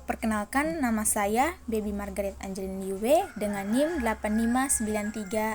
perkenalkan, nama saya Baby Margaret Angelina Yue dengan NIM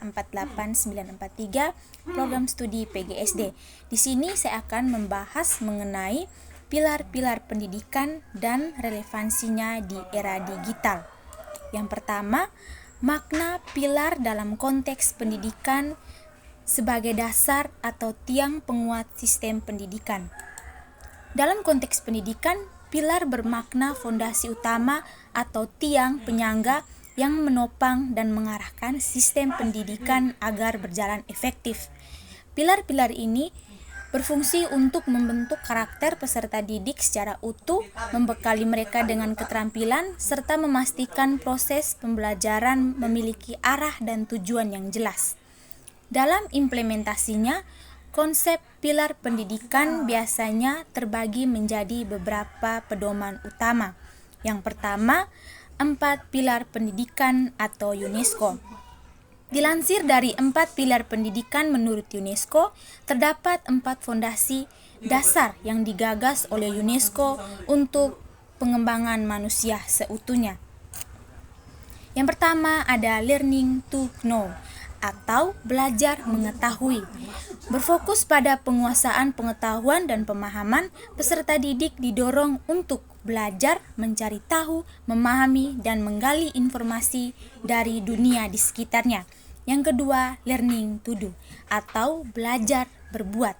859348943, program studi PGSD. Di sini saya akan membahas mengenai pilar-pilar pendidikan dan relevansinya di era digital. Yang pertama, makna pilar dalam konteks pendidikan sebagai dasar atau tiang penguat sistem pendidikan. Dalam konteks pendidikan, pilar bermakna fondasi utama atau tiang penyangga yang menopang dan mengarahkan sistem pendidikan agar berjalan efektif. Pilar-pilar ini berfungsi untuk membentuk karakter peserta didik secara utuh, membekali mereka dengan keterampilan, serta memastikan proses pembelajaran memiliki arah dan tujuan yang jelas. Dalam implementasinya, konsep pilar pendidikan biasanya terbagi menjadi beberapa pedoman utama. Yang pertama, 4 pilar pendidikan atau UNESCO. Dilansir dari 4 pilar pendidikan menurut UNESCO, terdapat 4 fondasi dasar yang digagas oleh UNESCO untuk pengembangan manusia seutuhnya. Yang pertama ada learning to know, atau belajar mengetahui. Berfokus pada penguasaan pengetahuan dan pemahaman, peserta didik didorong untuk belajar, mencari tahu, memahami, dan menggali informasi dari dunia di sekitarnya. Yang kedua, learning to do, atau belajar berbuat.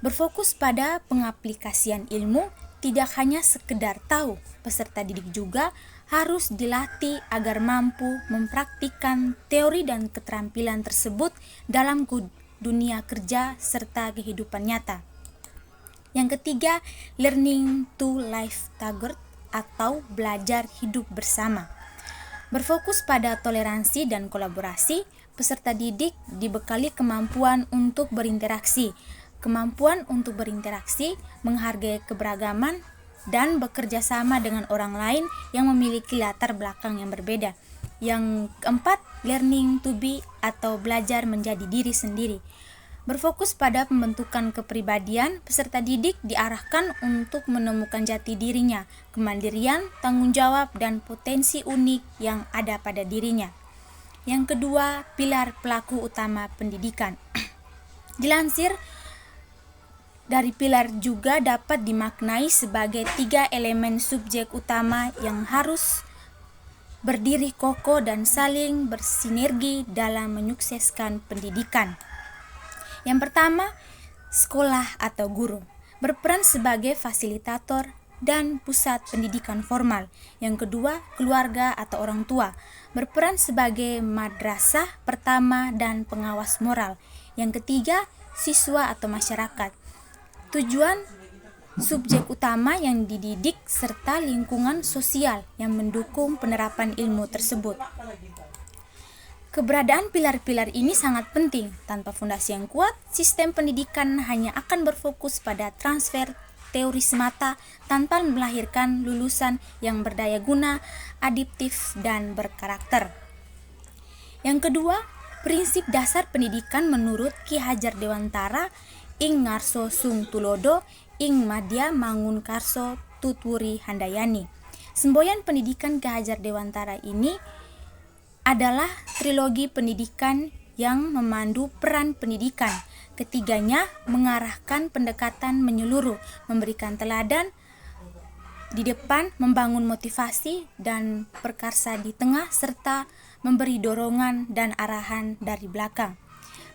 Berfokus pada pengaplikasian ilmu, tidak hanya sekedar tahu, peserta didik juga harus dilatih agar mampu mempraktikkan teori dan keterampilan tersebut dalam dunia kerja serta kehidupan nyata. Yang ketiga, learning to live together atau belajar hidup bersama. Berfokus pada toleransi dan kolaborasi, peserta didik dibekali kemampuan untuk berinteraksi, menghargai keberagaman, dan bekerja sama dengan orang lain yang memiliki latar belakang yang berbeda. Yang keempat, learning to be atau belajar menjadi diri sendiri. Berfokus pada pembentukan kepribadian, peserta didik diarahkan untuk menemukan jati dirinya, kemandirian, tanggung jawab, dan potensi unik yang ada pada dirinya. Yang kedua, pilar pelaku utama pendidikan. Dilansir dari pilar juga dapat dimaknai sebagai 3 elemen subjek utama yang harus berdiri kokoh dan saling bersinergi dalam menyukseskan pendidikan. Yang pertama, sekolah atau guru berperan sebagai fasilitator dan pusat pendidikan formal. Yang kedua, keluarga atau orang tua berperan sebagai madrasah pertama dan pengawas moral. Yang ketiga, siswa atau masyarakat. Tujuan subjek utama yang dididik serta lingkungan sosial yang mendukung penerapan ilmu tersebut. Keberadaan pilar-pilar ini sangat penting. Tanpa fondasi yang kuat, sistem pendidikan hanya akan berfokus pada transfer teori semata tanpa melahirkan lulusan yang berdaya guna, adaptif, dan berkarakter. Yang kedua, prinsip dasar pendidikan menurut Ki Hajar Dewantara ing ngarso sung tulodo ing madya mangun karso tutwuri handayani. Semboyan pendidikan Ki Hajar Dewantara ini adalah trilogi pendidikan yang memandu peran pendidikan. Ketiganya mengarahkan pendekatan menyeluruh, memberikan teladan di depan, membangun motivasi dan perkarsa di tengah, serta memberi dorongan dan arahan dari belakang.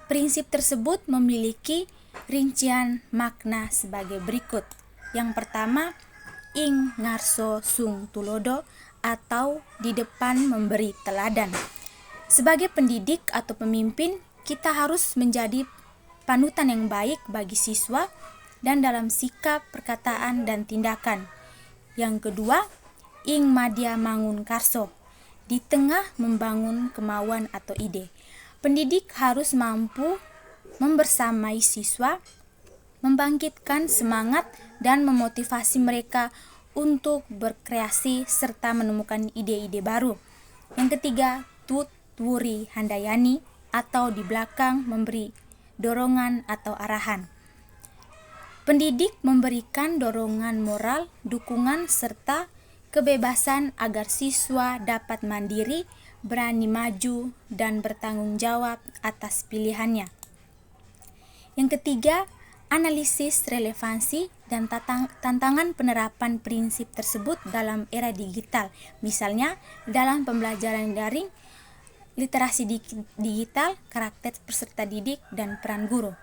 Prinsip tersebut memiliki rincian makna sebagai berikut. Yang pertama, ing ngarso sung tulodo atau di depan memberi teladan. Sebagai pendidik atau pemimpin, kita harus menjadi panutan yang baik bagi siswa dan dalam sikap, perkataan, dan tindakan. Yang kedua, ing madya mangun karso, di tengah membangun kemauan atau ide. Pendidik harus mampu membersamai siswa, membangkitkan semangat dan memotivasi mereka untuk berkreasi serta menemukan ide-ide baru. Yang ketiga, tutwuri handayani atau di belakang memberi dorongan atau arahan. Pendidik memberikan dorongan moral, dukungan serta kebebasan agar siswa dapat mandiri, berani maju, dan bertanggung jawab atas pilihannya. Yang ketiga, analisis relevansi dan tantangan penerapan prinsip tersebut dalam era digital, misalnya dalam pembelajaran daring, literasi digital, karakter peserta didik, dan peran guru.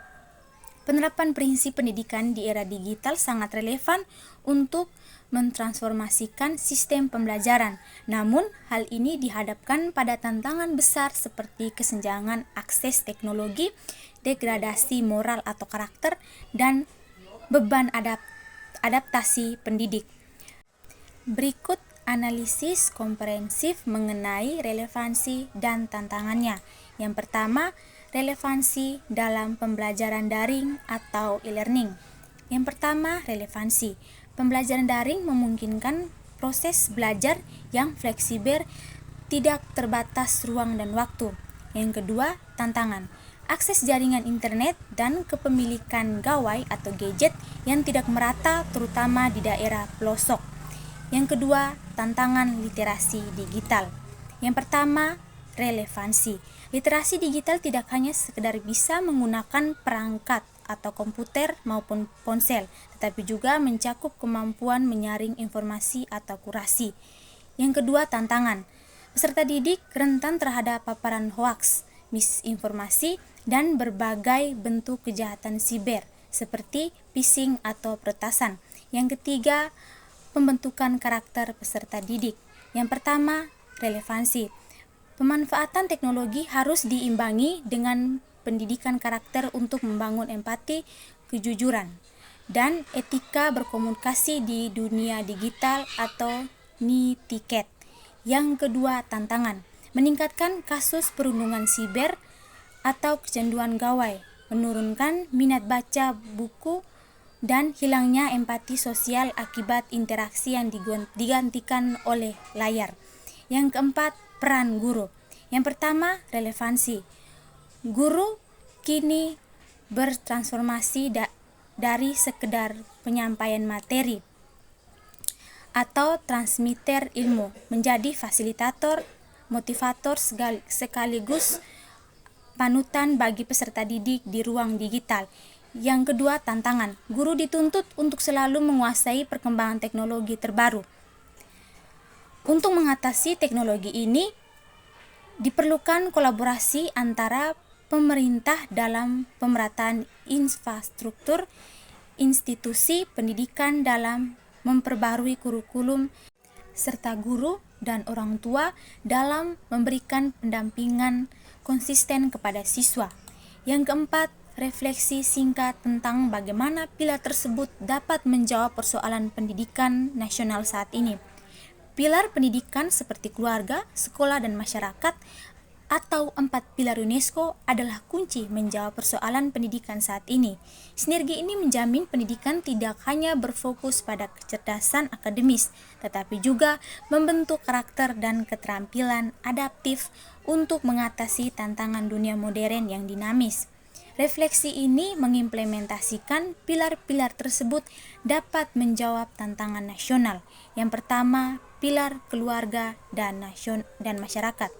Penerapan prinsip pendidikan di era digital sangat relevan untuk mentransformasikan sistem pembelajaran. Namun, hal ini dihadapkan pada tantangan besar seperti kesenjangan akses teknologi, degradasi moral atau karakter, dan beban adaptasi pendidik. Berikut analisis komprehensif mengenai relevansi dan tantangannya. Yang pertama, relevansi dalam pembelajaran daring atau e-learning. Yang pertama, relevansi. Pembelajaran daring memungkinkan proses belajar yang fleksibel, tidak terbatas ruang dan waktu. Yang kedua, tantangan. Akses jaringan internet dan kepemilikan gawai atau gadget yang tidak merata, terutama di daerah pelosok. Yang kedua, tantangan literasi digital. Yang pertama, relevansi. Literasi digital tidak hanya sekedar bisa menggunakan perangkat atau komputer maupun ponsel, tetapi juga mencakup kemampuan menyaring informasi atau kurasi. Yang kedua, tantangan. Peserta didik rentan terhadap paparan hoaks, misinformasi, dan berbagai bentuk kejahatan siber seperti phishing atau peretasan. Yang ketiga, pembentukan karakter peserta didik. Yang pertama, relevansi. Pemanfaatan teknologi harus diimbangi dengan pendidikan karakter untuk membangun empati, kejujuran, dan etika berkomunikasi di dunia digital atau netiquette. Yang kedua, tantangan. Meningkatkan kasus perundungan siber atau kecanduan gawai, menurunkan minat baca buku, dan hilangnya empati sosial akibat interaksi yang digantikan oleh layar. Yang keempat, peran guru. Yang pertama, relevansi. Guru kini bertransformasi dari sekedar penyampaian materi atau transmitter ilmu menjadi fasilitator, motivator sekaligus panutan bagi peserta didik di ruang digital. Yang kedua, tantangan. Guru dituntut untuk selalu menguasai perkembangan teknologi terbaru. Untuk mengatasi teknologi ini, diperlukan kolaborasi antara pemerintah dalam pemerataan infrastruktur, institusi pendidikan dalam memperbarui kurikulum, serta guru dan orang tua dalam memberikan pendampingan konsisten kepada siswa. Yang keempat, refleksi singkat tentang bagaimana pilar tersebut dapat menjawab persoalan pendidikan nasional saat ini. Pilar pendidikan seperti keluarga, sekolah, dan masyarakat atau 4 pilar UNESCO adalah kunci menjawab persoalan pendidikan saat ini. Sinergi ini menjamin pendidikan tidak hanya berfokus pada kecerdasan akademis, tetapi juga membentuk karakter dan keterampilan adaptif untuk mengatasi tantangan dunia modern yang dinamis. Refleksi ini mengimplementasikan pilar-pilar tersebut dapat menjawab tantangan nasional. Yang pertama, pilar keluarga dan masyarakat.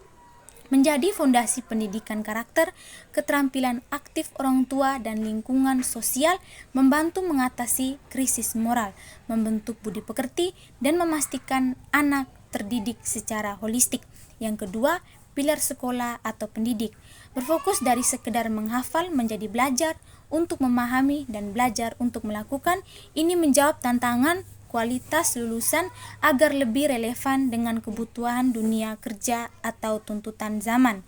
Menjadi fondasi pendidikan karakter, keterampilan aktif orang tua dan lingkungan sosial membantu mengatasi krisis moral, membentuk budi pekerti, dan memastikan anak terdidik secara holistik. Yang kedua, pilar sekolah atau pendidik. Berfokus dari sekedar menghafal menjadi belajar untuk memahami dan belajar untuk melakukan. Ini menjawab tantangan kualitas lulusan agar lebih relevan dengan kebutuhan dunia kerja atau tuntutan zaman.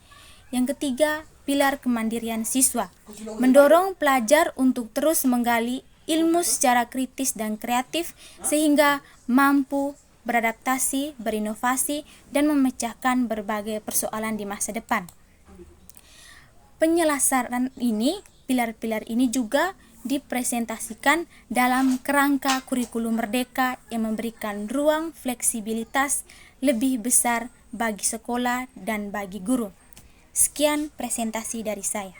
Yang ketiga, pilar kemandirian siswa. Mendorong pelajar untuk terus menggali ilmu secara kritis dan kreatif sehingga mampu beradaptasi, berinovasi, dan memecahkan berbagai persoalan di masa depan. Penyelesaian ini, pilar-pilar ini juga dipresentasikan dalam kerangka kurikulum merdeka yang memberikan ruang fleksibilitas lebih besar bagi sekolah dan bagi guru. Sekian presentasi dari saya.